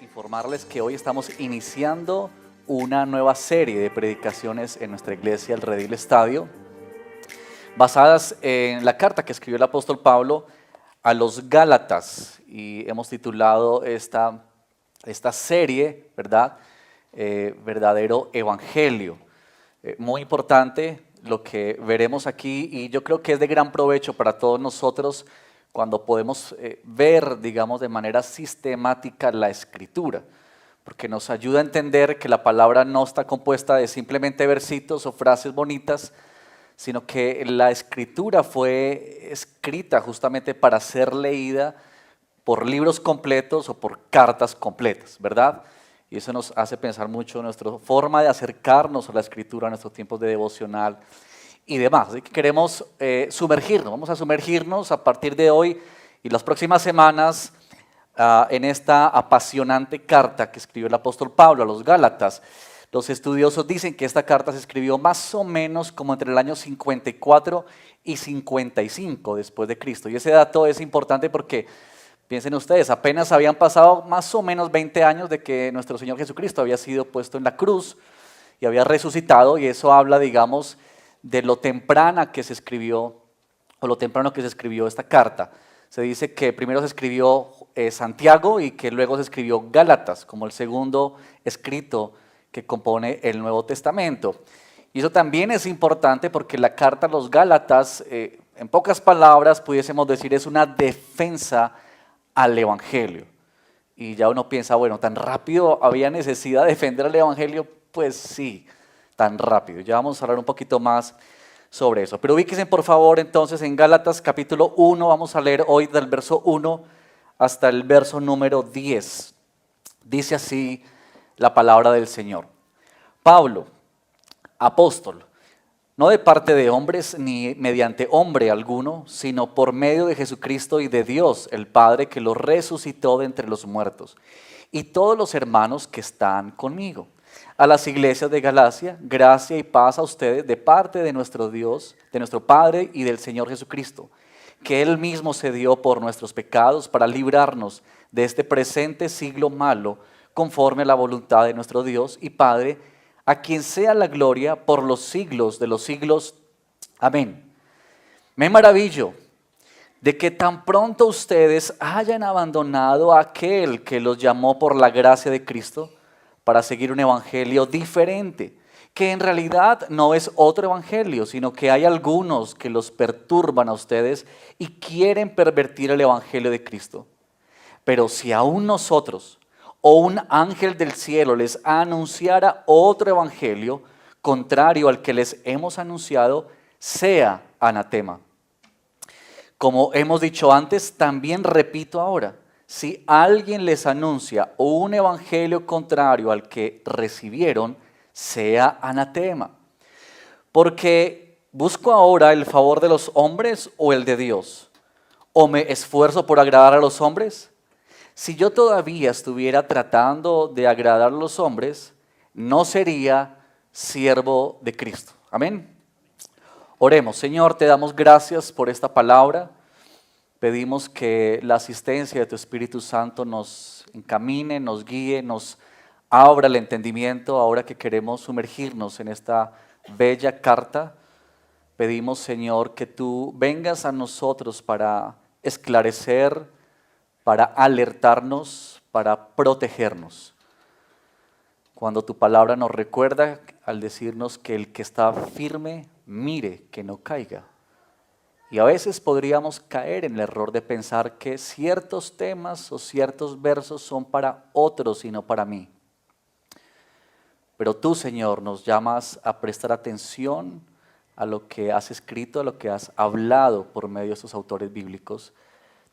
Informarles que hoy estamos iniciando una nueva serie de predicaciones en nuestra iglesia, el Redil Estadio, basadas en la carta que escribió el apóstol Pablo a los Gálatas, y hemos titulado esta serie, ¿verdad? Verdadero Evangelio. Muy importante lo que veremos aquí, y yo creo que es de gran provecho para todos nosotros cuando podemos ver, digamos, de manera sistemática la Escritura, porque nos ayuda a entender que la palabra no está compuesta de simplemente versitos o frases bonitas, sino que la Escritura fue escrita justamente para ser leída por libros completos o por cartas completas, ¿verdad? Y eso nos hace pensar mucho en nuestra forma de acercarnos a la Escritura, a nuestros tiempos de devocional y demás. Así que queremos sumergirnos, vamos a sumergirnos a partir de hoy y las próximas semanas en esta apasionante carta que escribió el apóstol Pablo a los Gálatas. Los estudiosos dicen que esta carta se escribió más o menos como entre el año 54 y 55 después de Cristo. Y ese dato es importante porque, piensen ustedes, apenas habían pasado más o menos 20 años de que nuestro Señor Jesucristo había sido puesto en la cruz y había resucitado, y eso habla, digamos, de lo temprana que se escribió, o lo temprano que se escribió esta carta. Se dice que primero se escribió Santiago y que luego se escribió Gálatas, como el segundo escrito que compone el Nuevo Testamento. Y eso también es importante porque la carta a los Gálatas, en pocas palabras pudiésemos decir, es una defensa al Evangelio. Y ya uno piensa, bueno, ¿tan rápido había necesidad de defender el Evangelio? Pues sí, tan rápido. Ya vamos a hablar un poquito más sobre eso. Pero ubíquense por favor entonces en Gálatas capítulo 1, vamos a leer hoy del verso 1 hasta el verso número 10. Dice así la palabra del Señor. Pablo, apóstol, no de parte de hombres ni mediante hombre alguno, sino por medio de Jesucristo y de Dios, el Padre, que lo resucitó de entre los muertos, y todos los hermanos que están conmigo. A las iglesias de Galacia, gracia y paz a ustedes de parte de nuestro Dios, de nuestro Padre y del Señor Jesucristo, que Él mismo se dio por nuestros pecados para librarnos de este presente siglo malo, conforme a la voluntad de nuestro Dios y Padre, a quien sea la gloria por los siglos de los siglos. Amén. Me maravillo de que tan pronto ustedes hayan abandonado a aquel que los llamó por la gracia de Cristo para seguir un evangelio diferente, que en realidad no es otro evangelio, sino que hay algunos que los perturban a ustedes y quieren pervertir el evangelio de Cristo. Pero si aún nosotros o un ángel del cielo les anunciara otro evangelio contrario al que les hemos anunciado, sea anatema. Como hemos dicho antes, también repito ahora, si alguien les anuncia un evangelio contrario al que recibieron, sea anatema. Porque ¿busco ahora el favor de los hombres o el de Dios? ¿O me esfuerzo por agradar a los hombres? Si yo todavía estuviera tratando de agradar a los hombres, no sería siervo de Cristo. Amén. Oremos. Señor, te damos gracias por esta palabra. Pedimos que la asistencia de tu Espíritu Santo nos encamine, nos guíe, nos abra el entendimiento ahora que queremos sumergirnos en esta bella carta. Pedimos, Señor, que tú vengas a nosotros para esclarecer, para alertarnos, para protegernos. Cuando tu palabra nos recuerda al decirnos que el que está firme, mire que no caiga. Y a veces podríamos caer en el error de pensar que ciertos temas o ciertos versos son para otros y no para mí. Pero tú, Señor, nos llamas a prestar atención a lo que has escrito, a lo que has hablado por medio de estos autores bíblicos.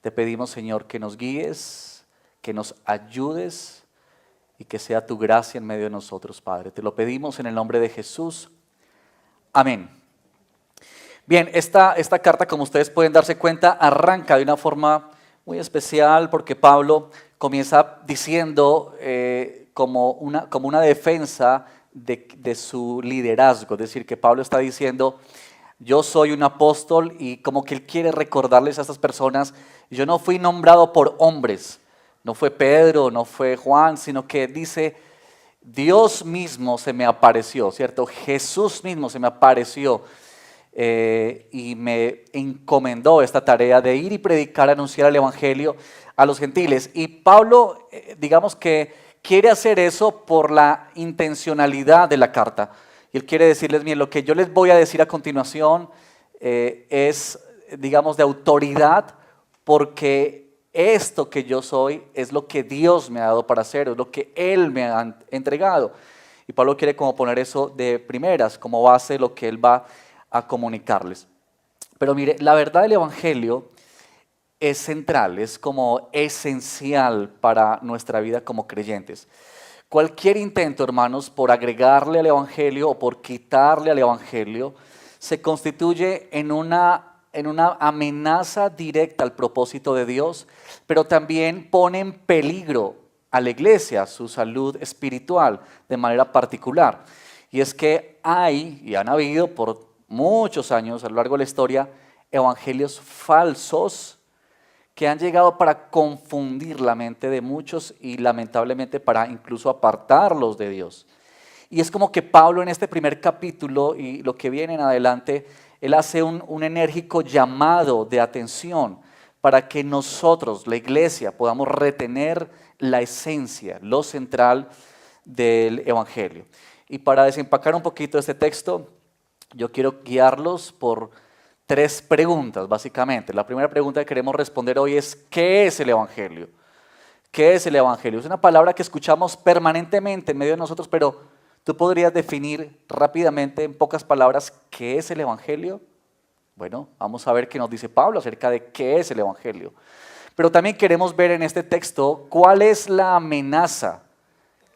Te pedimos, Señor, que nos guíes, que nos ayudes y que sea tu gracia en medio de nosotros, Padre. Te lo pedimos en el nombre de Jesús. Amén. Bien, esta carta, como ustedes pueden darse cuenta, arranca de una forma muy especial porque Pablo comienza diciendo como una defensa de su liderazgo. Es decir, que Pablo está diciendo, yo soy un apóstol, y como que él quiere recordarles a estas personas, yo no fui nombrado por hombres, no fue Pedro, no fue Juan, sino que dice, Dios mismo se me apareció, ¿cierto? Jesús mismo se me apareció y me encomendó esta tarea de ir y predicar, anunciar el evangelio a los gentiles. Y Pablo, digamos que quiere hacer eso por la intencionalidad de la carta. Y él quiere decirles, bien, lo que yo les voy a decir a continuación es, digamos, de autoridad, porque esto que yo soy es lo que Dios me ha dado para hacer, es lo que Él me ha entregado. Y Pablo quiere como poner eso de primeras, como base de lo que Él va a comunicarles. Pero mire, la verdad del evangelio es central, es como esencial para nuestra vida como creyentes. Cualquier intento, hermanos, por agregarle al evangelio o por quitarle al evangelio, se constituye en una amenaza directa al propósito de Dios, pero también pone en peligro a la iglesia, su salud espiritual de manera particular. Y es que hay, y han habido por muchos años a lo largo de la historia, evangelios falsos que han llegado para confundir la mente de muchos y lamentablemente para incluso apartarlos de Dios. Y es como que Pablo en este primer capítulo y lo que viene en adelante, él hace un enérgico llamado de atención para que nosotros, la iglesia, podamos retener la esencia, lo central del evangelio. Y para desempacar un poquito este texto, yo quiero guiarlos por 3 preguntas, básicamente. La primera pregunta que queremos responder hoy es, ¿qué es el evangelio? ¿Qué es el evangelio? Es una palabra que escuchamos permanentemente en medio de nosotros, pero ¿tú podrías definir rápidamente, en pocas palabras, qué es el evangelio? Bueno, vamos a ver qué nos dice Pablo acerca de qué es el evangelio. Pero también queremos ver en este texto cuál es la amenaza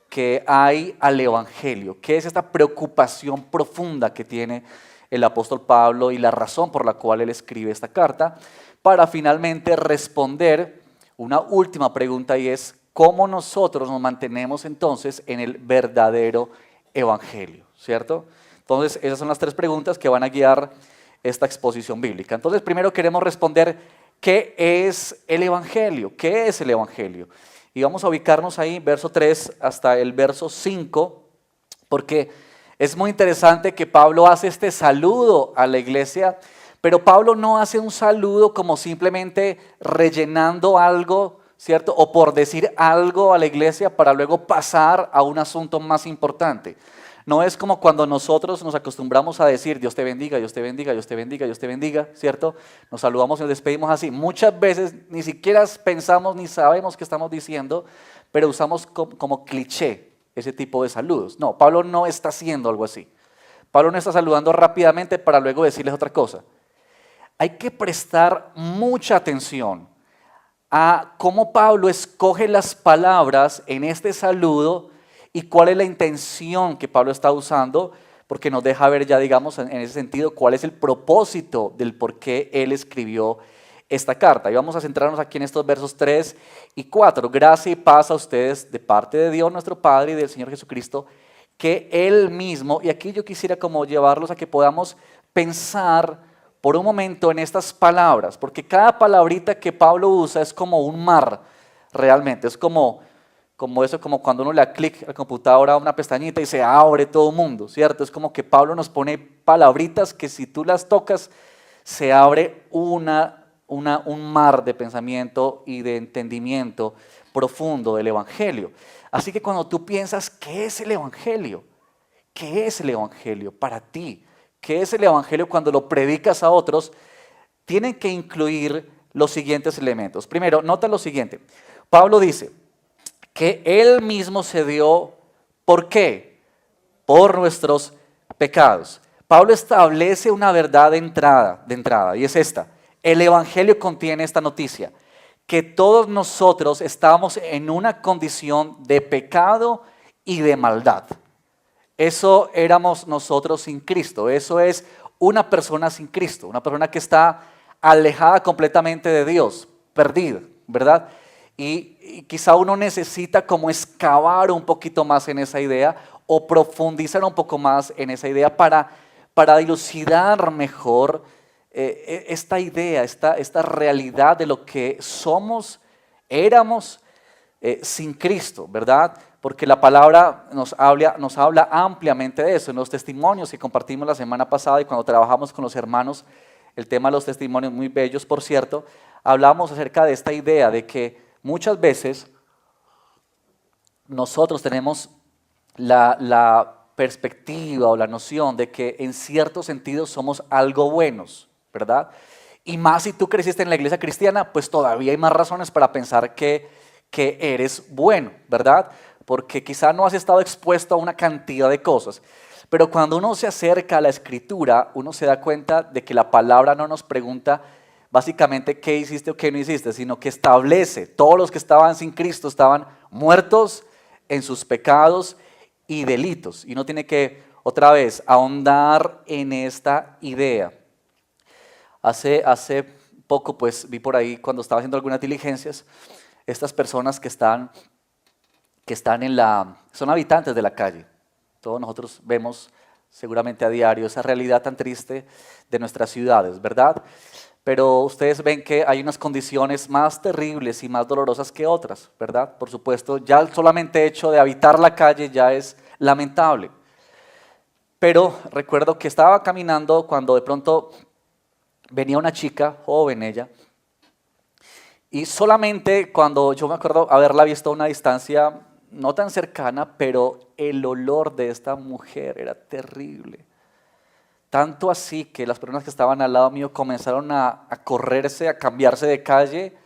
que hay al evangelio, qué es esta preocupación profunda que tiene el apóstol Pablo y la razón por la cual él escribe esta carta, para finalmente responder una última pregunta, y es ¿cómo nosotros nos mantenemos entonces en el verdadero evangelio? ¿Cierto? Entonces esas son las 3 preguntas que van a guiar esta exposición bíblica. Entonces primero queremos responder ¿qué es el evangelio? ¿Qué es el evangelio? Y vamos a ubicarnos ahí, verso 3 hasta el verso 5, porque es muy interesante que Pablo hace este saludo a la iglesia, pero Pablo no hace un saludo como simplemente rellenando algo, ¿cierto? O por decir algo a la iglesia para luego pasar a un asunto más importante. No es como cuando nosotros nos acostumbramos a decir Dios te bendiga, Dios te bendiga, Dios te bendiga, Dios te bendiga, ¿cierto? Nos saludamos y nos despedimos así. Muchas veces ni siquiera pensamos ni sabemos qué estamos diciendo, pero usamos como cliché ese tipo de saludos. No, Pablo no está haciendo algo así. Pablo no está saludando rápidamente para luego decirles otra cosa. Hay que prestar mucha atención a cómo Pablo escoge las palabras en este saludo y cuál es la intención que Pablo está usando, porque nos deja ver ya, digamos, en ese sentido, cuál es el propósito del por qué él escribió esta carta. Y vamos a centrarnos aquí en estos versos 3 y 4. Gracia y paz a ustedes de parte de Dios nuestro Padre y del Señor Jesucristo, que Él mismo, y aquí yo quisiera como llevarlos a que podamos pensar por un momento en estas palabras, porque cada palabrita que Pablo usa es como un mar, realmente, es como eso, como cuando uno le da clic al computador a una pestañita y se abre todo el mundo, ¿cierto? Es como que Pablo nos pone palabritas que si tú las tocas, se abre un mar de pensamiento y de entendimiento profundo del evangelio. Así que cuando tú piensas, ¿qué es el evangelio? ¿Qué es el evangelio para ti? ¿Qué es el evangelio cuando lo predicas a otros? Tienen que incluir los siguientes elementos. Primero, nota lo siguiente. Pablo dice que Él mismo se dio, ¿por qué? Por nuestros pecados. Pablo establece una verdad de entrada, y es esta. El evangelio contiene esta noticia, que todos nosotros estábamos en una condición de pecado y de maldad. Eso éramos nosotros sin Cristo. Eso es una persona sin Cristo, una persona que está alejada completamente de Dios, perdida, ¿verdad? Y quizá uno necesita como excavar un poquito más en esa idea o profundizar un poco más en esa idea para dilucidar mejor esta idea, esta realidad de lo que somos, éramos sin Cristo, ¿verdad? Porque la palabra nos habla ampliamente de eso. En los testimonios que compartimos la semana pasada y cuando trabajamos con los hermanos, el tema de los testimonios, muy bellos por cierto, hablamos acerca de esta idea de que muchas veces nosotros tenemos la perspectiva o la noción de que en cierto sentido somos algo buenos, ¿verdad? Y más si tú creciste en la iglesia cristiana, pues todavía hay más razones para pensar que eres bueno, ¿verdad? Porque quizá no has estado expuesto a una cantidad de cosas. Pero cuando uno se acerca a la Escritura, uno se da cuenta de que la palabra no nos pregunta básicamente qué hiciste o qué no hiciste, sino que establece, todos los que estaban sin Cristo estaban muertos en sus pecados y delitos. Y uno tiene que, otra vez, ahondar en esta idea. Hace poco, pues, vi por ahí, cuando estaba haciendo algunas diligencias, estas personas que están son habitantes de la calle. Todos nosotros vemos seguramente a diario esa realidad tan triste de nuestras ciudades, ¿verdad? Pero ustedes ven que hay unas condiciones más terribles y más dolorosas que otras, ¿verdad? Por supuesto, ya el solamente hecho de habitar la calle ya es lamentable. Pero recuerdo que estaba caminando cuando de pronto venía una chica, joven ella, y solamente cuando yo me acuerdo haberla visto a una distancia no tan cercana, pero el olor de esta mujer era terrible. Tanto así que las personas que estaban al lado mío comenzaron a correrse, a cambiarse de calle,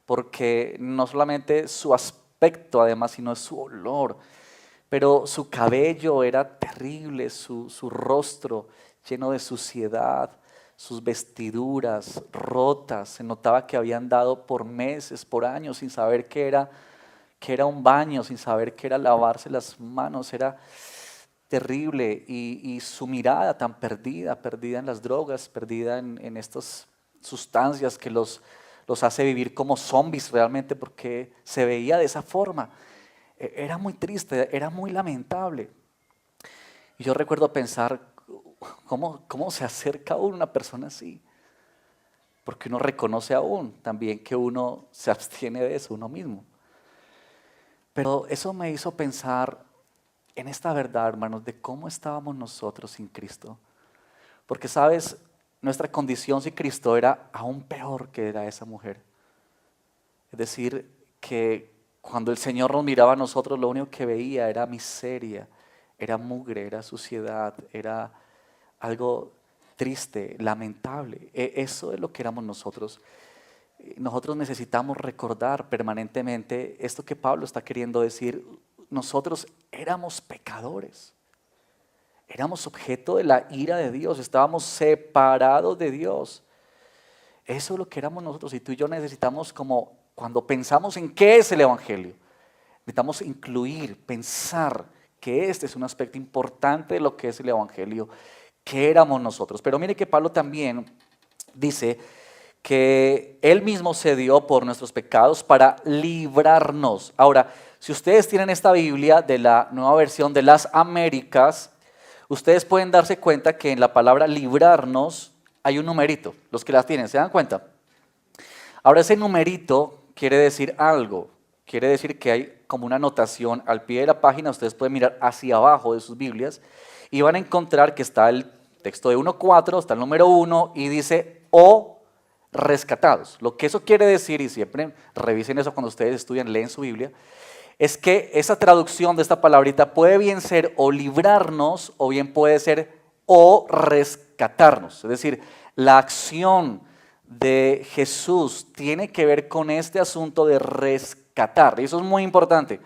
porque no solamente su aspecto además, sino su olor. Pero su cabello era terrible, su rostro lleno de suciedad, sus vestiduras rotas, se notaba que habían dado por meses, por años, sin saber qué era un baño, sin saber qué era lavarse las manos, era terrible. Y su mirada tan perdida en las drogas, perdida en estas sustancias que los hace vivir como zombies realmente, porque se veía de esa forma. Era muy triste, era muy lamentable. Y yo recuerdo pensar, ¿cómo se acerca a uno una persona así? Porque uno reconoce aún también que uno se abstiene de eso, uno mismo. Pero eso me hizo pensar en esta verdad, hermanos, de cómo estábamos nosotros sin Cristo. Porque, ¿sabes? Nuestra condición sin Cristo era aún peor que era esa mujer. Es decir, que cuando el Señor nos miraba a nosotros, lo único que veía era miseria, era mugre, era suciedad, era algo triste, lamentable. Eso es lo que éramos nosotros. Nosotros necesitamos recordar permanentemente esto que Pablo está queriendo decir. Nosotros éramos pecadores, éramos objeto de la ira de Dios, estábamos separados de Dios. Eso es lo que éramos nosotros, y tú y yo necesitamos, como cuando pensamos en qué es el Evangelio, necesitamos incluir, pensar que este es un aspecto importante de lo que es el Evangelio, que éramos nosotros. Pero mire que Pablo también dice que Él mismo se dio por nuestros pecados para librarnos. Ahora, si ustedes tienen esta Biblia de la Nueva Versión de las Américas, ustedes pueden darse cuenta que en la palabra librarnos hay un numerito. Los que las tienen, ¿se dan cuenta? Ahora, ese numerito quiere decir algo. Quiere decir que hay como una anotación al pie de la página. Ustedes pueden mirar hacia abajo de sus Biblias y van a encontrar que está el texto de 1.4, está el número 1 y dice o rescatados. Lo que eso quiere decir, y siempre revisen eso cuando ustedes estudian, leen su Biblia, es que esa traducción de esta palabrita puede bien ser o librarnos o bien puede ser o rescatarnos. Es decir, la acción de Jesús tiene que ver con este asunto de rescatar. Y eso es muy importante,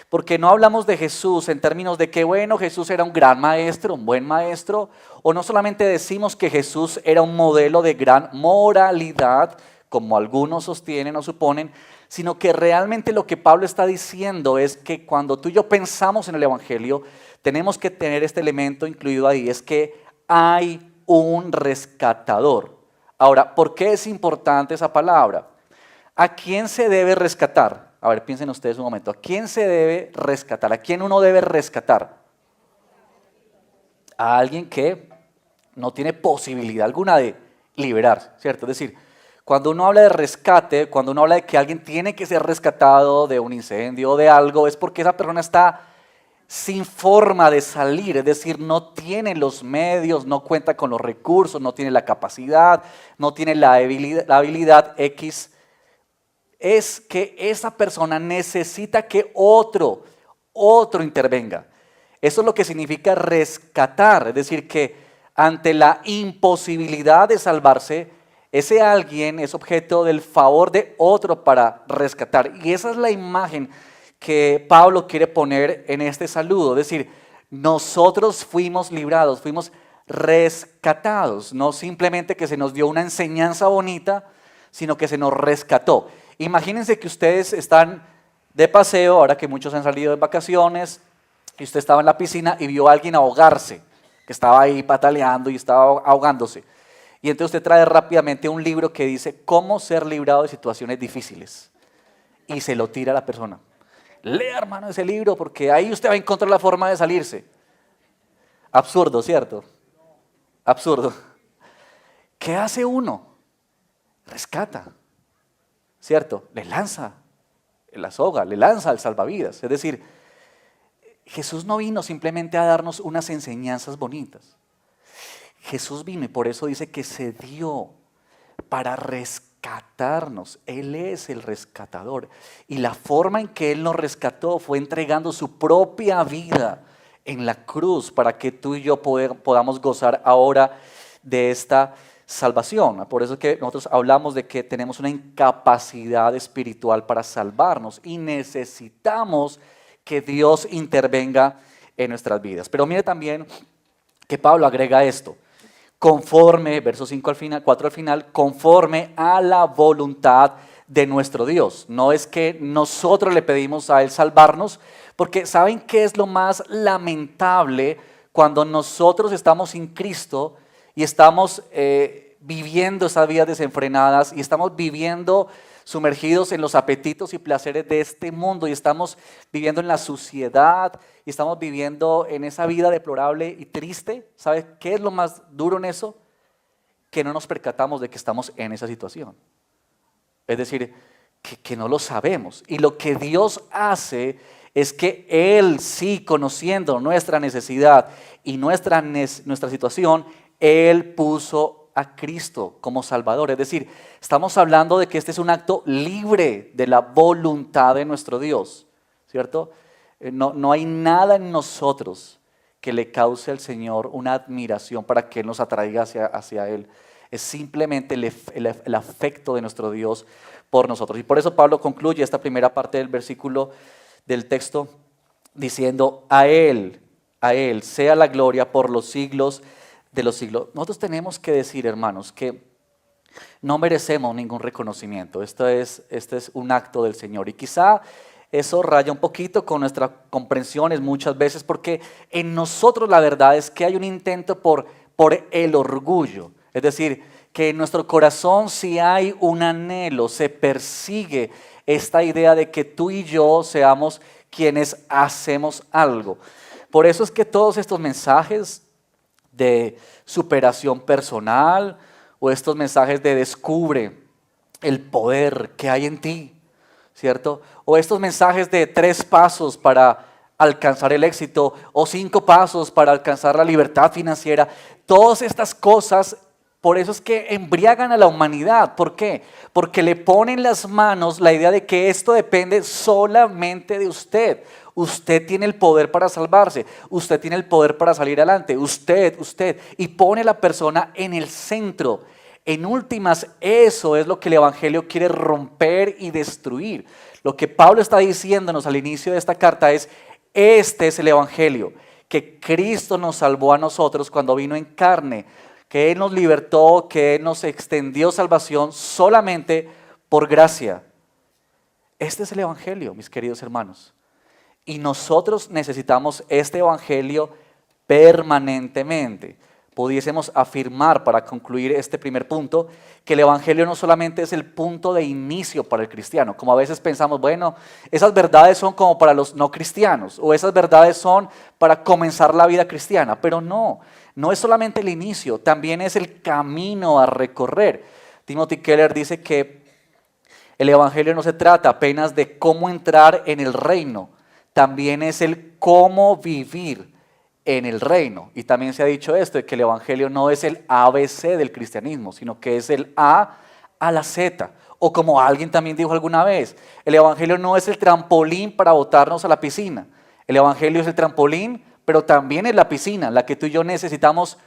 porque no hablamos de Jesús en términos de que, bueno, Jesús era un gran maestro, un buen maestro, o no solamente decimos que Jesús era un modelo de gran moralidad, como algunos sostienen o suponen, sino que realmente lo que Pablo está diciendo es que cuando tú y yo pensamos en el Evangelio, tenemos que tener este elemento incluido ahí, es que hay un rescatador. Ahora, ¿por qué es importante esa palabra? ¿A quién se debe rescatar? A ver, piensen ustedes un momento. ¿A quién se debe rescatar? ¿A quién uno debe rescatar? a alguien que no tiene posibilidad alguna de liberar, ¿cierto? Es decir, cuando uno habla de rescate, cuando uno habla de que alguien tiene que ser rescatado de un incendio o de algo, es porque esa persona está sin forma de salir, es decir, no tiene los medios, no cuenta con los recursos, no tiene la capacidad, no tiene la habilidad X. Es que esa persona necesita que otro intervenga. Eso es lo que significa rescatar, es decir, que ante la imposibilidad de salvarse, ese alguien es objeto del favor de otro para rescatar. Y esa es la imagen que Pablo quiere poner en este saludo. Es decir, nosotros fuimos librados, fuimos rescatados. No simplemente que se nos dio una enseñanza bonita, sino que se nos rescató. Imagínense que ustedes están de paseo, ahora que muchos han salido de vacaciones, y usted estaba en la piscina y vio a alguien ahogarse, que estaba ahí pataleando y estaba ahogándose. Y entonces usted trae rápidamente un libro que dice cómo ser librado de situaciones difíciles. Y se lo tira a la persona. Lea, hermano, ese libro porque ahí usted va a encontrar la forma de salirse. Absurdo, ¿cierto? Absurdo. ¿Qué hace uno? Rescata, ¿cierto? Le lanza la soga, le lanza el salvavidas. Es decir, Jesús no vino simplemente a darnos unas enseñanzas bonitas. Jesús vino y por eso dice que se dio para rescatarnos. Él es el rescatador. Y la forma en que Él nos rescató fue entregando su propia vida en la cruz para que tú y yo podamos gozar ahora de esta salvación. Por eso es que nosotros hablamos de que tenemos una incapacidad espiritual para salvarnos y necesitamos que Dios intervenga en nuestras vidas. Pero mire también que Pablo agrega esto. Conforme, verso 5 al final, 4 al final, conforme a la voluntad de nuestro Dios. No es que nosotros le pedimos a Él salvarnos, porque ¿saben qué es lo más lamentable cuando nosotros estamos sin Cristo y estamos viviendo esas vidas desenfrenadas y estamos viviendo sumergidos en los apetitos y placeres de este mundo y estamos viviendo en la suciedad y estamos viviendo en esa vida deplorable y triste? ¿Sabe qué es lo más duro en eso? Que no nos percatamos de que estamos en esa situación. Es decir, que no lo sabemos. Y lo que Dios hace es que Él, sí, conociendo nuestra necesidad y nuestra situación, Él puso a Cristo como Salvador. Es decir, estamos hablando de que este es un acto libre de la voluntad de nuestro Dios, ¿cierto? No hay nada en nosotros que le cause al Señor una admiración para que Él nos atraiga hacia Él. Es simplemente el afecto de nuestro Dios por nosotros. Y por eso Pablo concluye esta primera parte del versículo del texto diciendo, a Él sea la gloria por los siglos de los siglos. Nosotros tenemos que decir, hermanos, que no merecemos ningún reconocimiento. Este es un acto del Señor. Y quizá eso raya un poquito con nuestras comprensiones muchas veces, porque en nosotros la verdad es que hay un intento por el orgullo. Es decir, que en nuestro corazón sí hay un anhelo, se persigue esta idea de que tú y yo seamos quienes hacemos algo. Por eso es que todos estos mensajes de superación personal o estos mensajes de descubre el poder que hay en ti, ¿cierto? O estos mensajes de 3 pasos para alcanzar el éxito o 5 pasos para alcanzar la libertad financiera. Todas estas cosas, por eso es que embriagan a la humanidad. ¿Por qué? Porque le ponen en las manos la idea de que esto depende solamente de usted. Usted tiene el poder para salvarse, usted tiene el poder para salir adelante, usted, y pone a la persona en el centro. En últimas, eso es lo que el Evangelio quiere romper y destruir. Lo que Pablo está diciéndonos al inicio de esta carta es, este es el Evangelio, que Cristo nos salvó a nosotros cuando vino en carne, que Él nos libertó, que Él nos extendió salvación solamente por gracia. Este es el Evangelio, mis queridos hermanos. Y nosotros necesitamos este Evangelio permanentemente. pudiésemos afirmar, para concluir este primer punto, que el Evangelio no solamente es el punto de inicio para el cristiano, como a veces pensamos, bueno, esas verdades son como para los no cristianos, o esas verdades son para comenzar la vida cristiana, pero no, no es solamente el inicio, también es el camino a recorrer. Timothy Keller dice que el Evangelio no se trata apenas de cómo entrar en el reino, también es el cómo vivir en el reino. Y también se ha dicho esto, de que el Evangelio no es el ABC del cristianismo, sino que es el A a la Z. O como alguien también dijo alguna vez, el Evangelio no es el trampolín para botarnos a la piscina. El Evangelio es el trampolín, pero también es la piscina, en la que tú y yo necesitamos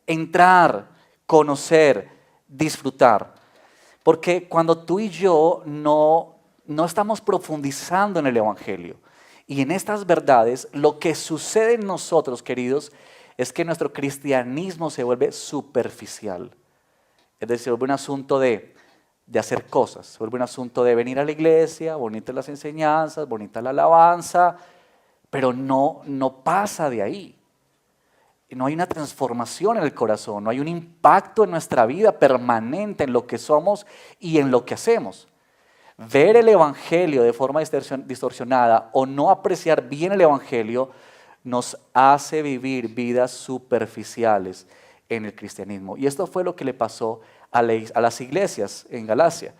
entrar, conocer, disfrutar. Porque cuando tú y yo no estamos profundizando en el Evangelio y en estas verdades, lo que sucede en nosotros, queridos, es que nuestro cristianismo se vuelve superficial. Es decir, se vuelve un asunto de hacer cosas, se vuelve un asunto de venir a la iglesia, bonitas las enseñanzas, bonita la alabanza, pero no pasa de ahí. No hay una transformación en el corazón, no hay un impacto en nuestra vida permanente en lo que somos y en lo que hacemos. Ver el Evangelio de forma distorsionada o no apreciar bien el Evangelio nos hace vivir vidas superficiales en el cristianismo. Y esto fue lo que le pasó a las iglesias en Galacia.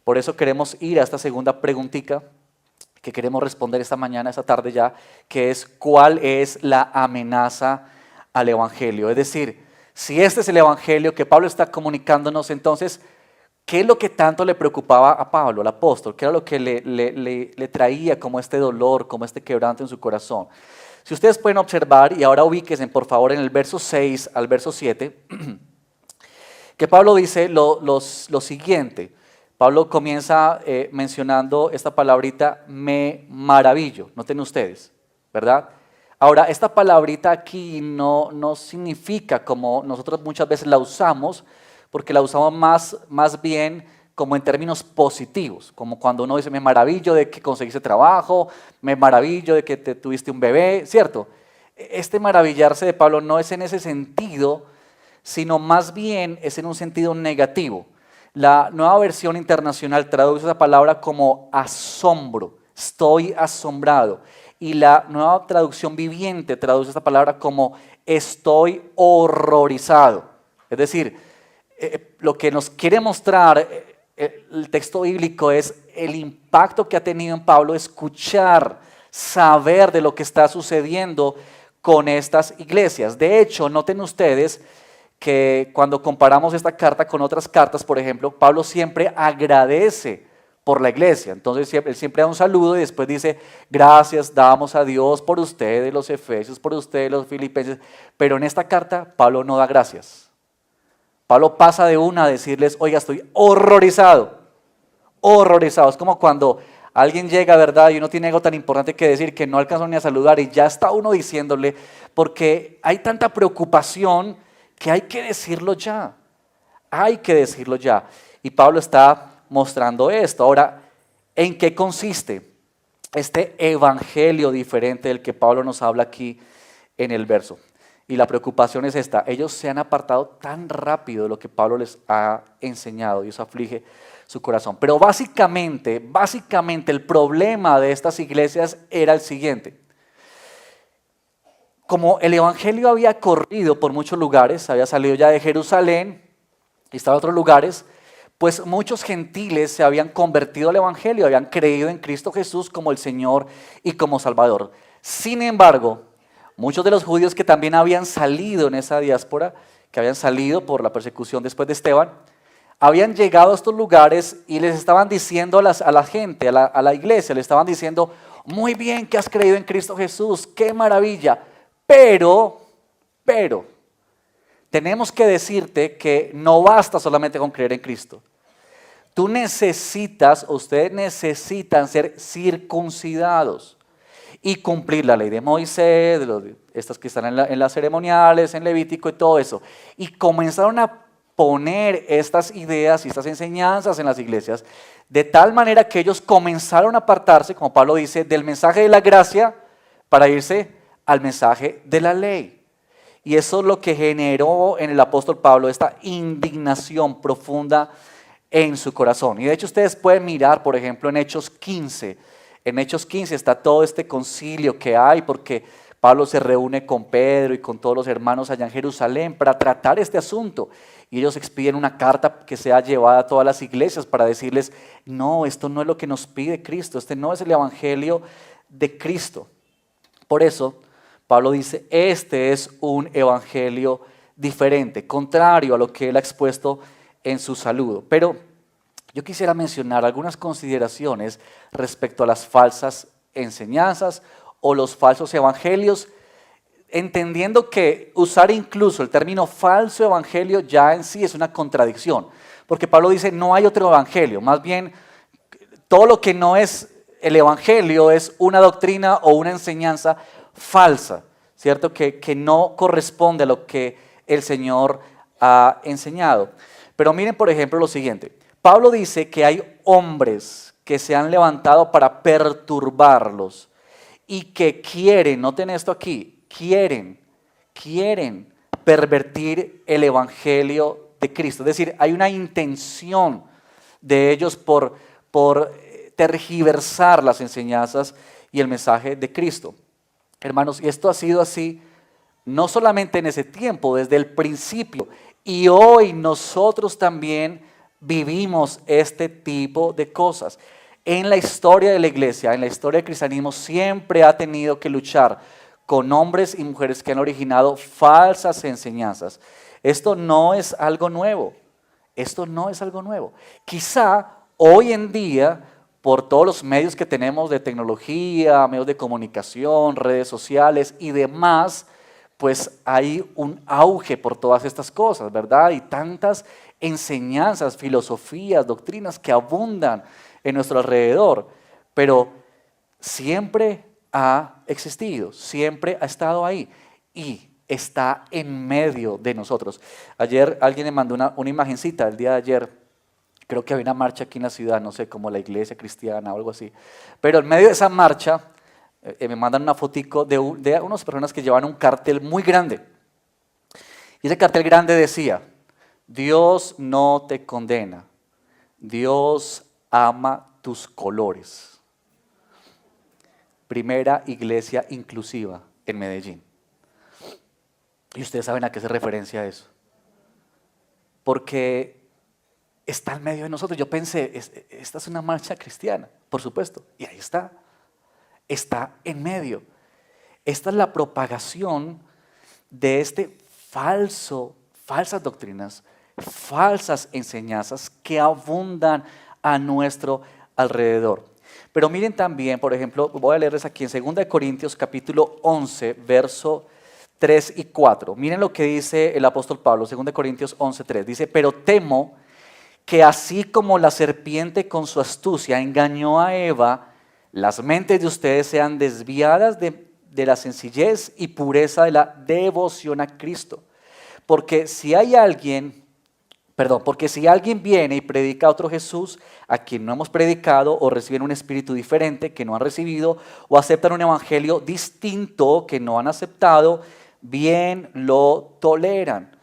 Por eso queremos ir a esta segunda preguntita que queremos responder esta mañana, esta tarde ya, que es: ¿cuál es la amenaza al Evangelio? Es decir, si este es el Evangelio que Pablo está comunicándonos, entonces, ¿qué es lo que tanto le preocupaba a Pablo, al apóstol? ¿Qué era lo que le traía como este dolor, como este quebranto en su corazón? Si ustedes pueden observar, y ahora ubíquense por favor en el verso 6 al verso 7, que Pablo dice lo siguiente. Pablo comienza mencionando esta palabrita, me maravillo, noten ustedes, ¿verdad? Ahora, esta palabrita aquí no significa como nosotros muchas veces la usamos, porque la usamos más bien como en términos positivos, como cuando uno dice, me maravillo de que conseguiste trabajo, me maravillo de que te tuviste un bebé, ¿cierto? Este maravillarse de Pablo no es en ese sentido, sino más bien es en un sentido negativo. La Nueva Versión Internacional traduce esa palabra como asombro, estoy asombrado. Y la Nueva Traducción Viviente traduce esta palabra como estoy horrorizado. Es decir, lo que nos quiere mostrar el texto bíblico es el impacto que ha tenido en Pablo escuchar, saber de lo que está sucediendo con estas iglesias. De hecho, noten ustedes que cuando comparamos esta carta con otras cartas, por ejemplo, Pablo siempre agradece por la iglesia. Entonces él siempre da un saludo y después dice, gracias damos a Dios por ustedes los efesios, por ustedes los filipenses. Pero en esta carta Pablo no da gracias. Pablo pasa de una a decirles, oiga, estoy horrorizado, horrorizado. Es como cuando alguien llega, ¿verdad? Y uno tiene algo tan importante que decir que no alcanzó ni a saludar y ya está uno diciéndole, porque hay tanta preocupación que hay que decirlo ya. Hay que decirlo ya. Y Pablo está mostrando esto. Ahora, ¿en qué consiste este evangelio diferente del que Pablo nos habla aquí en el verso? Y la preocupación es esta: ellos se han apartado tan rápido de lo que Pablo les ha enseñado y eso aflige su corazón. Pero básicamente el problema de estas iglesias era el siguiente. Como el evangelio había corrido por muchos lugares, había salido ya de Jerusalén y estaba en otros lugares, pues muchos gentiles se habían convertido al evangelio, habían creído en Cristo Jesús como el Señor y como Salvador. Sin embargo, muchos de los judíos que también habían salido en esa diáspora, que habían salido por la persecución después de Esteban, habían llegado a estos lugares y les estaban diciendo a la gente, a la iglesia, le estaban diciendo, muy bien que has creído en Cristo Jesús, qué maravilla, pero, tenemos que decirte que no basta solamente con creer en Cristo. Tú necesitas, ustedes necesitan ser circuncidados y cumplir la ley de Moisés, estas que están en las ceremoniales, en Levítico y todo eso. Y comenzaron a poner estas ideas y estas enseñanzas en las iglesias, de tal manera que ellos comenzaron a apartarse, como Pablo dice, del mensaje de la gracia para irse al mensaje de la ley. Y eso es lo que generó en el apóstol Pablo esta indignación profunda en su corazón. Y de hecho ustedes pueden mirar, por ejemplo, en Hechos 15. En Hechos 15 está todo este concilio que hay porque Pablo se reúne con Pedro y con todos los hermanos allá en Jerusalén para tratar este asunto. Y ellos expiden una carta que sea llevada a todas las iglesias para decirles, no, esto no es lo que nos pide Cristo, este no es el evangelio de Cristo. Por eso Pablo dice, este es un evangelio diferente, contrario a lo que él ha expuesto en su saludo. Pero yo quisiera mencionar algunas consideraciones respecto a las falsas enseñanzas o los falsos evangelios, entendiendo que usar incluso el término falso evangelio ya en sí es una contradicción, porque Pablo dice no hay otro evangelio, más bien todo lo que no es el evangelio es una doctrina o una enseñanza falsa, ¿cierto? Que no corresponde a lo que el Señor ha enseñado. Pero miren por ejemplo lo siguiente, Pablo dice que hay hombres que se han levantado para perturbarlos y que quieren, noten esto aquí, quieren pervertir el evangelio de Cristo. Es decir, hay una intención de ellos por tergiversar las enseñanzas y el mensaje de Cristo. Hermanos, y esto ha sido así no solamente en ese tiempo, desde el principio. Y hoy nosotros también vivimos este tipo de cosas. En la historia de la iglesia, en la historia del cristianismo, siempre ha tenido que luchar con hombres y mujeres que han originado falsas enseñanzas. Esto no es algo nuevo. Esto no es algo nuevo. Quizá hoy en día, por todos los medios que tenemos de tecnología, medios de comunicación, redes sociales y demás, pues hay un auge por todas estas cosas, ¿verdad? Y tantas enseñanzas, filosofías, doctrinas que abundan en nuestro alrededor, pero siempre ha existido, siempre ha estado ahí y está en medio de nosotros. Ayer alguien me mandó una imagencita, el día de ayer, creo que había una marcha aquí en la ciudad, no sé, como la iglesia cristiana o algo así, pero en medio de esa marcha me mandan una fotico de unas personas que llevan un cartel muy grande. Y ese cartel grande decía, Dios no te condena, Dios ama tus colores. Primera iglesia inclusiva en Medellín. Y ustedes saben a qué se referencia eso. Porque está en medio de nosotros. Yo pensé, esta es una marcha cristiana, por supuesto. Y ahí está. Está en medio. Esta es la propagación de falsas doctrinas, falsas enseñanzas que abundan a nuestro alrededor. Pero miren también, por ejemplo, voy a leerles aquí en 2 Corintios capítulo 11, verso 3 y 4. Miren lo que dice el apóstol Pablo, 2 Corintios 11, 3. Dice, pero temo que así como la serpiente con su astucia engañó a Eva, las mentes de ustedes sean desviadas de la sencillez y pureza de la devoción a Cristo. Porque si alguien viene y predica a otro Jesús, a quien no hemos predicado, o reciben un espíritu diferente que no han recibido, o aceptan un evangelio distinto que no han aceptado, bien lo toleran.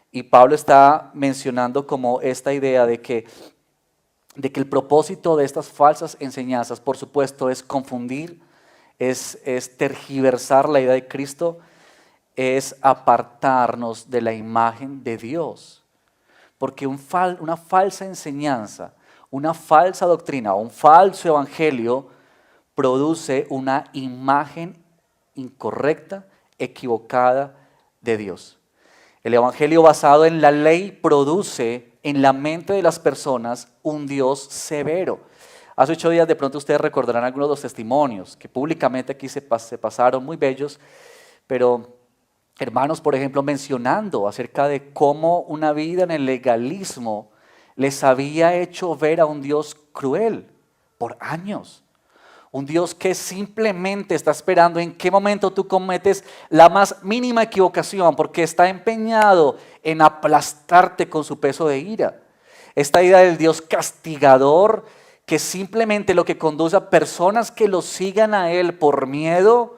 Y Pablo está mencionando como esta idea de que el propósito de estas falsas enseñanzas, por supuesto, es confundir, es tergiversar la idea de Cristo, es apartarnos de la imagen de Dios. Porque una falsa enseñanza, una falsa doctrina o un falso evangelio produce una imagen incorrecta, equivocada de Dios. El evangelio basado en la ley produce en la mente de las personas un Dios severo. Hace 8 días de pronto ustedes recordarán algunos de los testimonios que públicamente aquí se pasaron, muy bellos, pero hermanos, por ejemplo, mencionando acerca de cómo una vida en el legalismo les había hecho ver a un Dios cruel por años. Un Dios que simplemente está esperando en qué momento tú cometes la más mínima equivocación, porque está empeñado en aplastarte con su peso de ira. Esta idea del Dios castigador, que simplemente lo que conduce a personas que lo sigan a Él por miedo,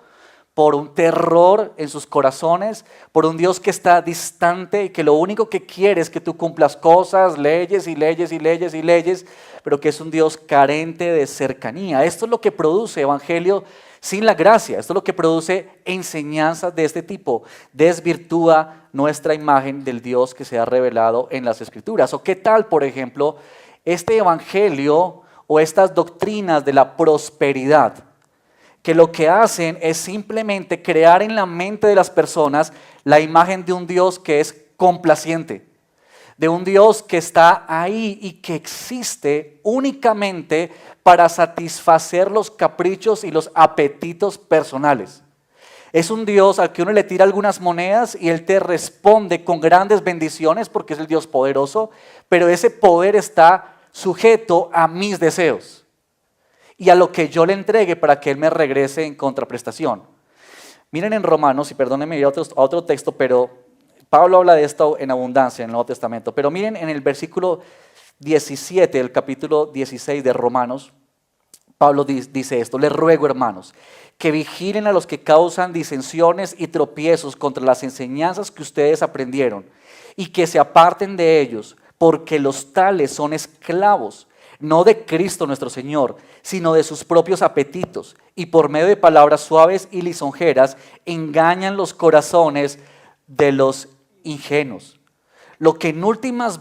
por un terror en sus corazones, por un Dios que está distante y que lo único que quiere es que tú cumplas cosas, leyes y leyes y leyes y leyes, pero que es un Dios carente de cercanía. Esto es lo que produce evangelio sin la gracia, esto es lo que produce enseñanzas de este tipo, desvirtúa nuestra imagen del Dios que se ha revelado en las Escrituras. ¿O qué tal, por ejemplo, este evangelio o estas doctrinas de la prosperidad, que lo que hacen es simplemente crear en la mente de las personas la imagen de un Dios que es complaciente, de un Dios que está ahí y que existe únicamente para satisfacer los caprichos y los apetitos personales? Es un Dios al que uno le tira algunas monedas y Él te responde con grandes bendiciones porque es el Dios poderoso, pero ese poder está sujeto a mis deseos y a lo que yo le entregue para que Él me regrese en contraprestación. Miren en Romanos, y perdónenme ir a otro texto, pero Pablo habla de esto en abundancia en el Nuevo Testamento, pero miren en el versículo 17 del capítulo 16 de Romanos, Pablo dice esto: les ruego, hermanos, que vigilen a los que causan disensiones y tropiezos contra las enseñanzas que ustedes aprendieron y que se aparten de ellos, porque los tales son esclavos, no de Cristo nuestro Señor, sino de sus propios apetitos, y por medio de palabras suaves y lisonjeras engañan los corazones de los ingenuos. Lo que en últimas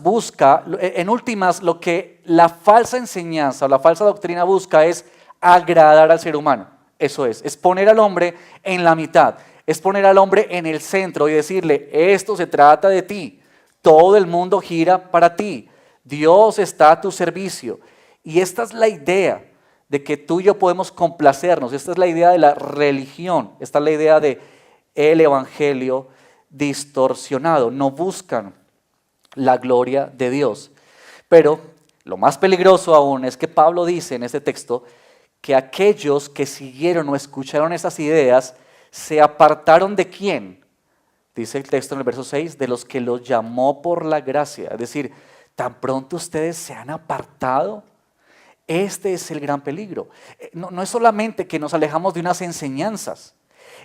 lo que la falsa enseñanza o la falsa doctrina busca es agradar al ser humano. Eso es poner al hombre en la mitad, es poner al hombre en el centro y decirle: esto se trata de ti, todo el mundo gira para ti, Dios está a tu servicio. Y esta es la idea de que tú y yo podemos complacernos, esta es la idea de la religión, esta es la idea de el evangelio distorsionado. No buscan la gloria de Dios. Pero lo más peligroso aún es que Pablo dice en este texto que aquellos que siguieron o escucharon esas ideas se apartaron ¿de quién? Dice el texto en el verso 6, de los que los llamó por la gracia. Es decir, tan pronto ustedes se han apartado, este es el gran peligro. No es solamente que nos alejamos de unas enseñanzas,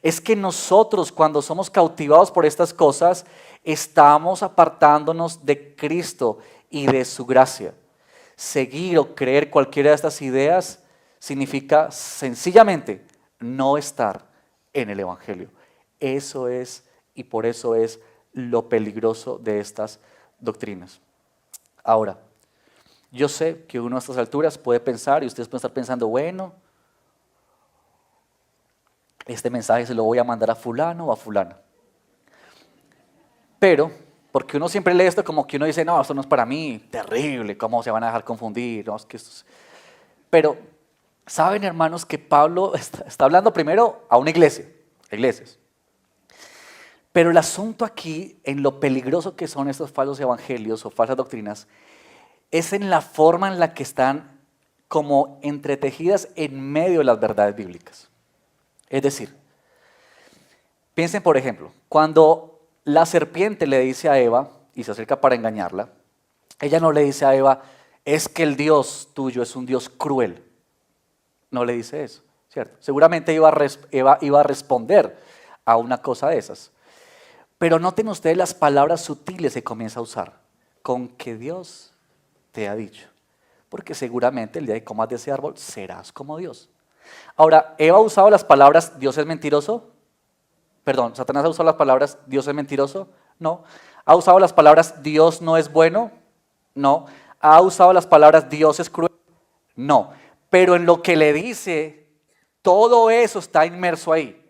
es que nosotros, cuando somos cautivados por estas cosas, estamos apartándonos de Cristo y de su gracia. Seguir o creer cualquiera de estas ideas significa sencillamente no estar en el evangelio. Eso es, y por eso es lo peligroso de estas doctrinas. Ahora, yo sé que uno a estas alturas puede pensar, y ustedes pueden estar pensando: bueno, este mensaje se lo voy a mandar a fulano o a fulana. Pero, porque uno siempre lee esto como que uno dice: no, esto no es para mí, terrible, ¿cómo se van a dejar confundir? No, es que esto es... Pero, ¿saben, hermanos, que Pablo está hablando primero a una iglesia, iglesias? Pero el asunto aquí, en lo peligroso que son estos falsos evangelios o falsas doctrinas, es en la forma en la que están como entretejidas en medio de las verdades bíblicas. Es decir, piensen por ejemplo, cuando la serpiente le dice a Eva y se acerca para engañarla, ella no le dice a Eva: es que el Dios tuyo es un Dios cruel. No le dice eso, ¿cierto? Seguramente Eva iba a responder a una cosa de esas. Pero noten ustedes las palabras sutiles que comienza a usar. Con que Dios te ha dicho. Porque seguramente el día que comas de ese árbol serás como Dios. Ahora, ¿Eva ha usado las palabras Dios es mentiroso? Perdón, ¿Satanás ha usado las palabras Dios es mentiroso? No. ¿Ha usado las palabras Dios no es bueno? No. ¿Ha usado las palabras Dios es cruel? No. Pero en lo que le dice, todo eso está inmerso ahí.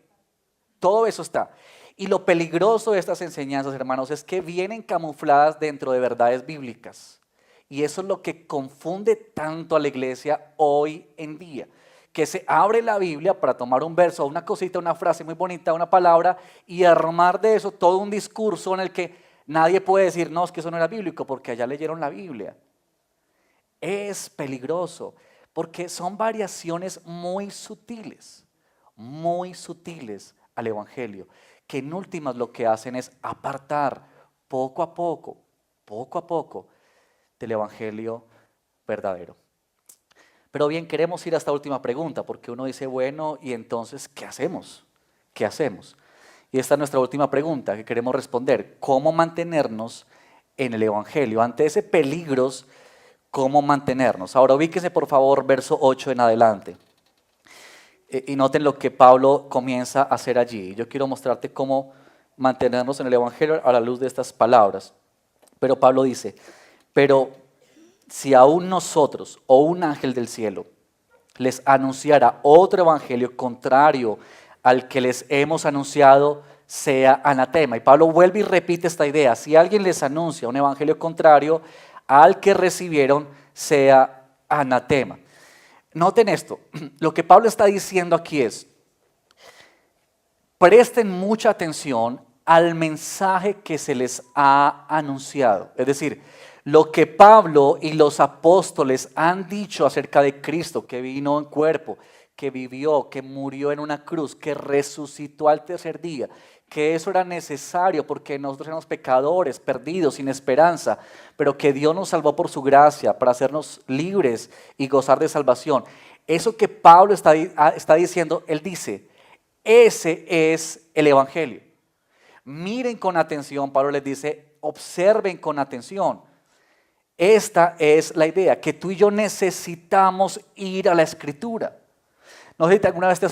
Todo eso está. Y lo peligroso de estas enseñanzas, hermanos, es que vienen camufladas dentro de verdades bíblicas. Y eso es lo que confunde tanto a la iglesia hoy en día. Que se abre la Biblia para tomar un verso, una cosita, una frase muy bonita, una palabra, y armar de eso todo un discurso en el que nadie puede decir: no, es que eso no era bíblico, porque allá leyeron la Biblia. Es peligroso, porque son variaciones muy sutiles al evangelio, que en últimas lo que hacen es apartar poco a poco del evangelio verdadero. Pero bien, queremos ir a esta última pregunta, porque uno dice: bueno, ¿y entonces qué hacemos? ¿qué hacemos? Y esta es nuestra última pregunta que queremos responder. ¿Cómo mantenernos en el Evangelio? Ante ese peligros, ¿cómo mantenernos? Ahora ubíquese por favor verso 8 en adelante. Y noten lo que Pablo comienza a hacer allí. Yo quiero mostrarte cómo mantenernos en el Evangelio a la luz de estas palabras. Pero Pablo dice, pero si aún nosotros o un ángel del cielo les anunciara otro evangelio contrario al que les hemos anunciado, sea anatema. Y Pablo vuelve y repite esta idea. Si alguien les anuncia un evangelio contrario al que recibieron, sea anatema. Noten esto, lo que Pablo está diciendo aquí es, presten mucha atención al mensaje que se les ha anunciado. Es decir, lo que Pablo y los apóstoles han dicho acerca de Cristo, que vino en cuerpo, que vivió, que murió en una cruz, que resucitó al tercer día, que eso era necesario porque nosotros éramos pecadores, perdidos, sin esperanza, pero que Dios nos salvó por su gracia para hacernos libres y gozar de salvación. Eso que Pablo está diciendo, él dice, ese es el evangelio. Miren con atención, Pablo les dice, observen con atención. Esta es la idea, que tú y yo necesitamos ir a la Escritura. No sé si alguna vez te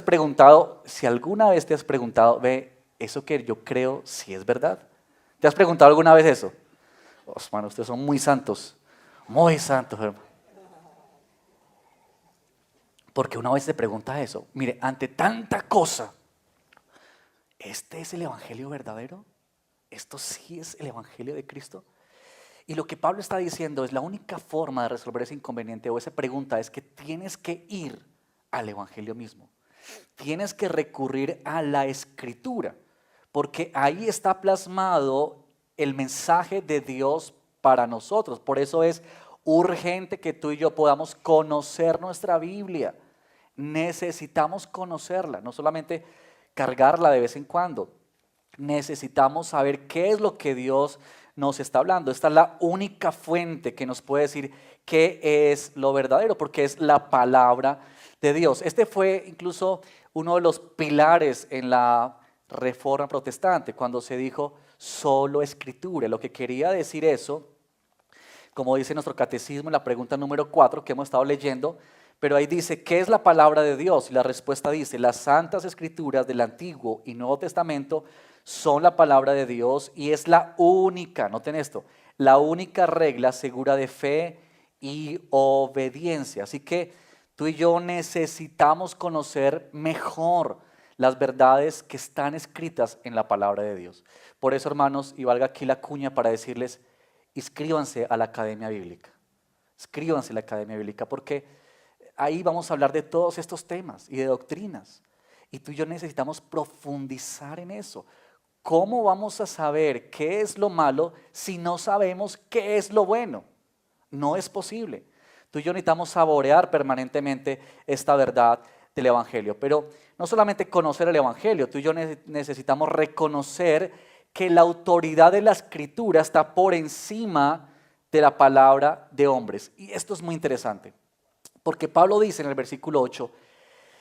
has preguntado, ve, eso que yo creo si es verdad. ¿Te has preguntado alguna vez eso? Oh, hermano, ustedes son muy santos, hermano. Porque una vez se pregunta eso, mire, ante tanta cosa, ¿este es el evangelio verdadero? ¿Esto sí es el evangelio de Cristo? Y lo que Pablo está diciendo es la única forma de resolver ese inconveniente o esa pregunta es que tienes que ir al evangelio mismo. Tienes que recurrir a la Escritura, porque ahí está plasmado el mensaje de Dios para nosotros. Por eso es urgente que tú y yo podamos conocer nuestra Biblia. Necesitamos conocerla, no solamente cargarla de vez en cuando. Necesitamos saber qué es lo que Dios nos está hablando. Esta es la única fuente que nos puede decir qué es lo verdadero, porque es la palabra de Dios. Este fue incluso uno de los pilares en la Reforma Protestante, cuando se dijo solo Escritura. Lo que quería decir eso, como dice nuestro catecismo en la pregunta número 4 que hemos estado leyendo, pero ahí dice, ¿qué es la palabra de Dios? Y la respuesta dice, las santas escrituras del Antiguo y Nuevo Testamento son la palabra de Dios y es la única, noten esto, la única regla segura de fe y obediencia. Así que tú y yo necesitamos conocer mejor las verdades que están escritas en la palabra de Dios. Por eso, hermanos, y valga aquí la cuña para decirles, inscríbanse a la Academia Bíblica. Inscríbanse a la Academia Bíblica porque ahí vamos a hablar de todos estos temas y de doctrinas. Y tú y yo necesitamos profundizar en eso. ¿Cómo vamos a saber qué es lo malo si no sabemos qué es lo bueno? No es posible. Tú y yo necesitamos saborear permanentemente esta verdad del Evangelio. Pero no solamente conocer el Evangelio, tú y yo necesitamos reconocer que la autoridad de la Escritura está por encima de la palabra de hombres. Y esto es muy interesante. Porque Pablo dice en el versículo 8,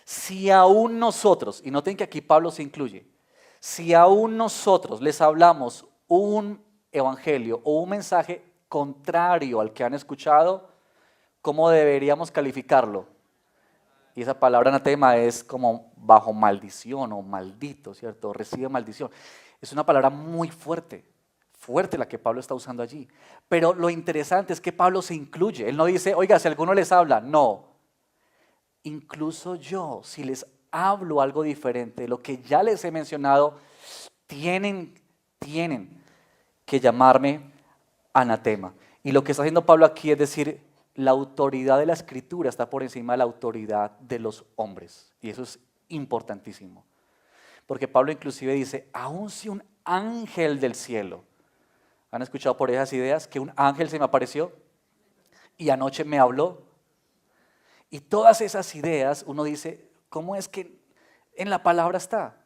si aún nosotros, y noten que aquí Pablo se incluye, si aún nosotros les hablamos un evangelio o un mensaje contrario al que han escuchado, ¿cómo deberíamos calificarlo? Y esa palabra anatema es como bajo maldición o maldito, ¿cierto? Recibe maldición. Es una palabra muy fuerte la que Pablo está usando allí. Pero lo interesante es que Pablo se incluye. Él no dice, oiga, si alguno les habla, no. Incluso yo, si les hablo algo diferente, lo que ya les he mencionado, tienen que llamarme anatema. Y lo que está haciendo Pablo aquí es decir, la autoridad de la Escritura está por encima de la autoridad de los hombres. Y eso es importantísimo. Porque Pablo inclusive dice, aun si un ángel del cielo, ¿han escuchado por esas ideas? Que un ángel se me apareció y anoche me habló. Y todas esas ideas, uno dice, ¿cómo es que en la palabra está?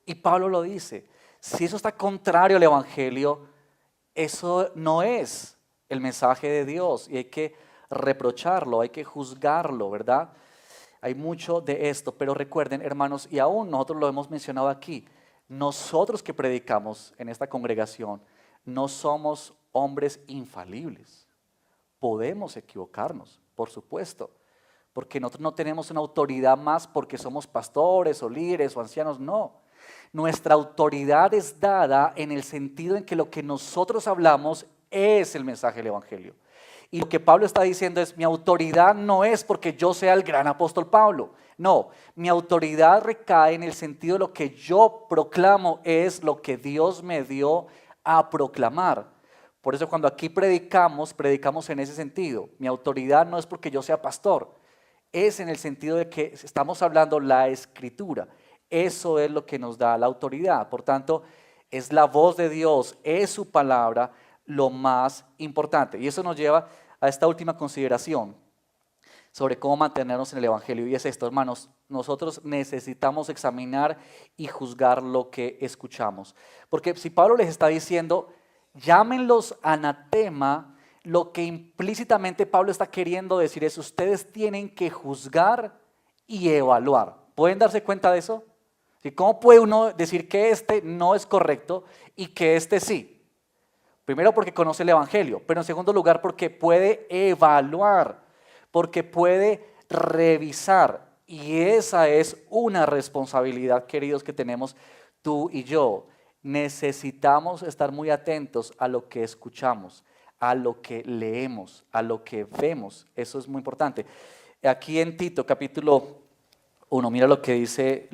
Y Pablo lo dice, si eso está contrario al Evangelio, eso no es el mensaje de Dios y hay que reprocharlo, hay que juzgarlo, ¿verdad? hay mucho de esto, pero recuerden, hermanos, y aún nosotros lo hemos mencionado aquí, nosotros que predicamos en esta congregación no somos hombres infalibles. Podemos equivocarnos, por supuesto, porque nosotros no tenemos una autoridad más porque somos pastores o líderes o ancianos, no. Nuestra autoridad es dada en el sentido en que lo que nosotros hablamos es el mensaje del Evangelio. Y lo que Pablo está diciendo es, mi autoridad no es porque yo sea el gran apóstol Pablo. No, mi autoridad recae en el sentido de lo que yo proclamo es lo que Dios me dio a proclamar. Por eso cuando aquí predicamos en ese sentido. Mi autoridad no es porque yo sea pastor, es en el sentido de que estamos hablando la Escritura. Eso es lo que nos da la autoridad. Por tanto, es la voz de Dios, es su palabra lo más importante. Y eso nos lleva a esta última consideración sobre cómo mantenernos en el Evangelio. Y es esto, hermanos, nosotros necesitamos examinar y juzgar lo que escuchamos. Porque si Pablo les está diciendo, llámenlos anatema, lo que implícitamente Pablo está queriendo decir es, ustedes tienen que juzgar y evaluar. ¿Pueden darse cuenta de eso? ¿Cómo puede uno decir que este no es correcto y que este sí? Primero porque conoce el Evangelio, pero en segundo lugar porque puede evaluar, porque puede revisar. Y esa es una responsabilidad, queridos, que tenemos tú y yo. Necesitamos estar muy atentos a lo que escuchamos, a lo que leemos, a lo que vemos. Eso es muy importante. Aquí en Tito capítulo 1, mira lo que dice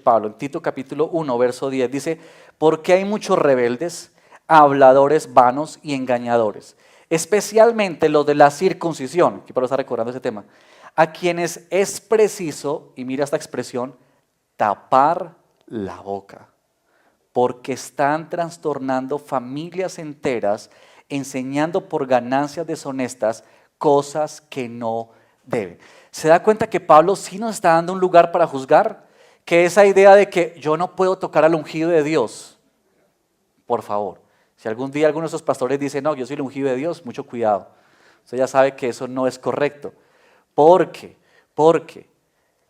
Pablo. En Tito capítulo 1, verso 10, dice, porque hay muchos rebeldes, habladores vanos y engañadores, especialmente los de la circuncisión, que Pablo está recordando ese tema, a quienes es preciso, y mira esta expresión, tapar la boca, porque están trastornando familias enteras, enseñando por ganancias deshonestas cosas que no deben. ¿Se da cuenta que Pablo sí nos está dando un lugar para juzgar? Que esa idea de que yo no puedo tocar al ungido de Dios, por favor. Si algún día alguno de esos pastores dice, no, yo soy el ungido de Dios, mucho cuidado. Usted ya sabe que eso no es correcto. Porque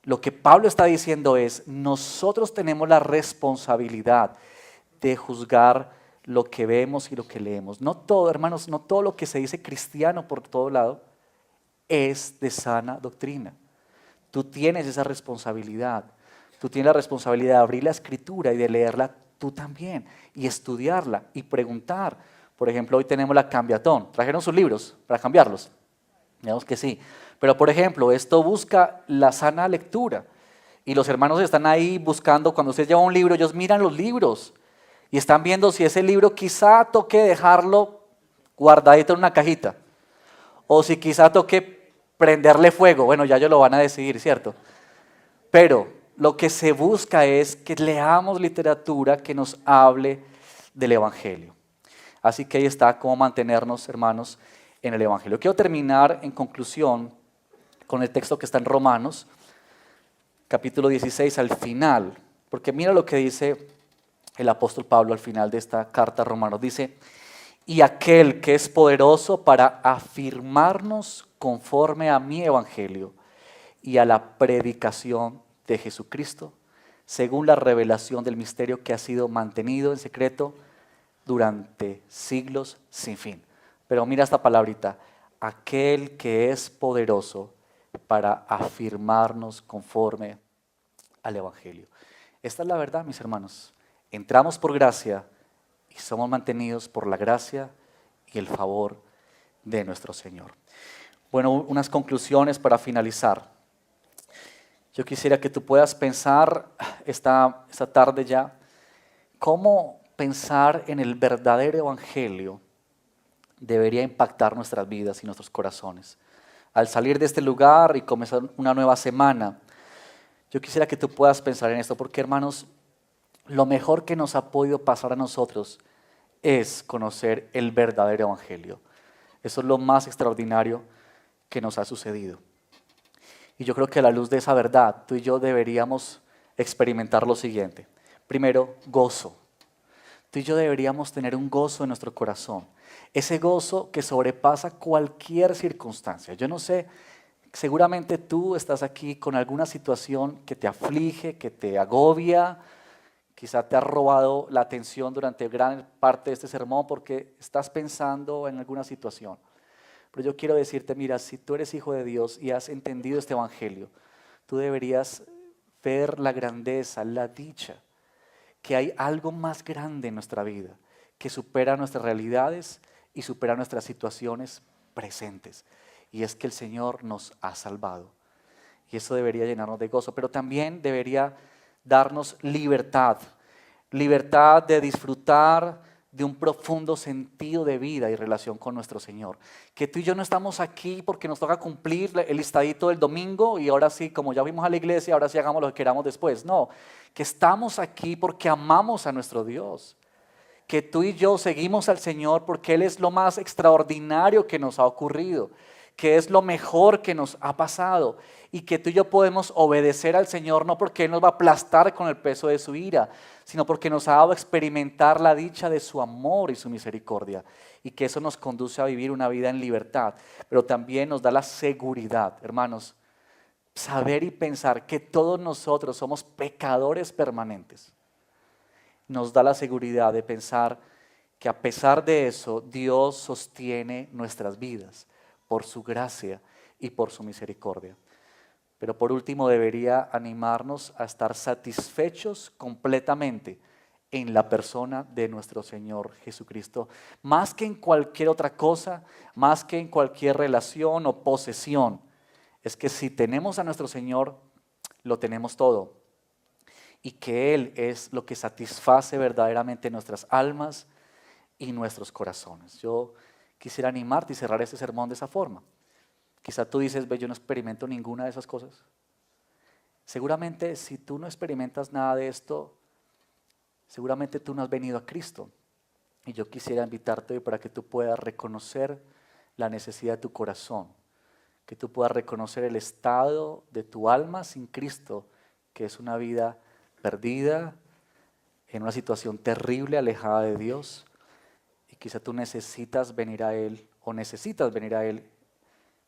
lo que Pablo está diciendo es, nosotros tenemos la responsabilidad de juzgar lo que vemos y lo que leemos. No todo, hermanos, no todo lo que se dice cristiano por todo lado es de sana doctrina. Tú tienes esa responsabilidad. Tú tienes la responsabilidad de abrir la Escritura y de leerla tú también, y estudiarla y preguntar. Por ejemplo, hoy tenemos la Cambiatón. ¿Trajeron sus libros para cambiarlos? Digamos que sí. Pero por ejemplo, esto busca la sana lectura. Y los hermanos están ahí buscando, cuando usted lleva un libro, ellos miran los libros y están viendo si ese libro quizá toque dejarlo guardadito en una cajita. O si quizá toque prenderle fuego. Bueno, ya ellos lo van a decidir, ¿cierto? Pero lo que se busca es que leamos literatura que nos hable del Evangelio. Así que ahí está cómo mantenernos, hermanos, en el Evangelio. Quiero terminar en conclusión con el texto que está en Romanos, capítulo 16, al final. Porque mira lo que dice el apóstol Pablo al final de esta carta a Romanos. Dice, y aquel que es poderoso para afirmarnos conforme a mi Evangelio y a la predicación de Jesucristo, según la revelación del misterio que ha sido mantenido en secreto durante siglos sin fin. Pero mira esta palabrita, aquel que es poderoso para afirmarnos conforme al Evangelio. Esta es la verdad, mis hermanos. Entramos por gracia y somos mantenidos por la gracia y el favor de nuestro Señor. Bueno, unas conclusiones para finalizar. Yo quisiera que tú puedas pensar esta tarde ya, cómo pensar en el verdadero Evangelio debería impactar nuestras vidas y nuestros corazones. Al salir de este lugar y comenzar una nueva semana, yo quisiera que tú puedas pensar en esto, porque hermanos, lo mejor que nos ha podido pasar a nosotros es conocer el verdadero Evangelio. Eso es lo más extraordinario que nos ha sucedido. Y yo creo que a la luz de esa verdad, tú y yo deberíamos experimentar lo siguiente. Primero, gozo. Tú y yo deberíamos tener un gozo en nuestro corazón. Ese gozo que sobrepasa cualquier circunstancia. Yo no sé Seguramente tú estás aquí con alguna situación que te aflige, que te agobia, quizá te ha robado la atención durante gran parte de este sermón porque estás pensando en alguna situación. Pero yo quiero decirte, mira, si tú eres hijo de Dios y has entendido este evangelio, tú deberías ver la grandeza, la dicha, que hay algo más grande en nuestra vida, que supera nuestras realidades y supera nuestras situaciones presentes. Y es que el Señor nos ha salvado. Y eso debería llenarnos de gozo, pero también debería darnos libertad. Libertad de disfrutar de un profundo sentido de vida y relación con nuestro Señor. Que tú y yo no estamos aquí porque nos toca cumplir el listadito del domingo y ahora sí, como ya fuimos a la iglesia, ahora sí hagamos lo que queramos después. No, que estamos aquí porque amamos a nuestro Dios. Que tú y yo seguimos al Señor porque Él es lo más extraordinario que nos ha ocurrido, que es lo mejor que nos ha pasado y que tú y yo podemos obedecer al Señor no porque Él nos va a aplastar con el peso de su ira, sino porque nos ha dado a experimentar la dicha de su amor y su misericordia y que eso nos conduce a vivir una vida en libertad, pero también nos da la seguridad, hermanos, saber y pensar que todos nosotros somos pecadores permanentes. Nos da la seguridad de pensar que a pesar de eso, Dios sostiene nuestras vidas por su gracia y por su misericordia. Pero por último, debería animarnos a estar satisfechos completamente en la persona de nuestro Señor Jesucristo, más que en cualquier otra cosa, más que en cualquier relación o posesión. Es que si tenemos a nuestro Señor, lo tenemos todo. Y que Él es lo que satisface verdaderamente nuestras almas y nuestros corazones. Yo quisiera animarte y cerrar este sermón de esa forma. Quizá tú dices, ve, yo no experimento ninguna de esas cosas. Seguramente si tú no experimentas nada de esto, seguramente tú no has venido a Cristo. Y yo quisiera invitarte hoy para que tú puedas reconocer la necesidad de tu corazón, que tú puedas reconocer el estado de tu alma sin Cristo, que es una vida perdida, en una situación terrible, alejada de Dios, y quizá tú necesitas venir a Él o necesitas venir a Él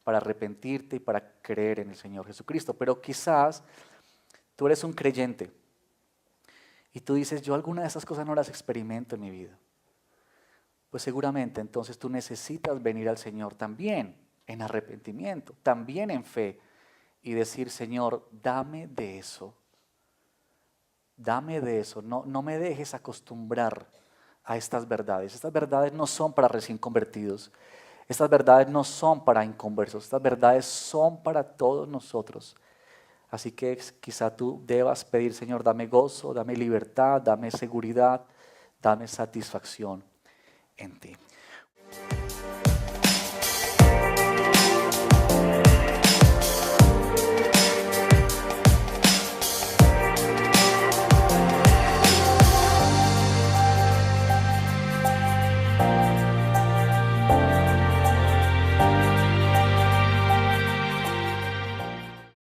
para arrepentirte y para creer en el Señor Jesucristo. Pero quizás tú eres un creyente y tú dices, yo alguna de esas cosas no las experimento en mi vida. Pues seguramente entonces tú necesitas venir al Señor también en arrepentimiento, también en fe y decir, Señor, dame de eso. Dame de eso, no me dejes acostumbrar a estas verdades. Estas verdades no son para recién convertidos. Estas verdades no son para inconversos. Estas verdades son para todos nosotros. Así que quizá tú debas pedir, Señor, dame gozo, dame libertad, dame seguridad, dame satisfacción en ti.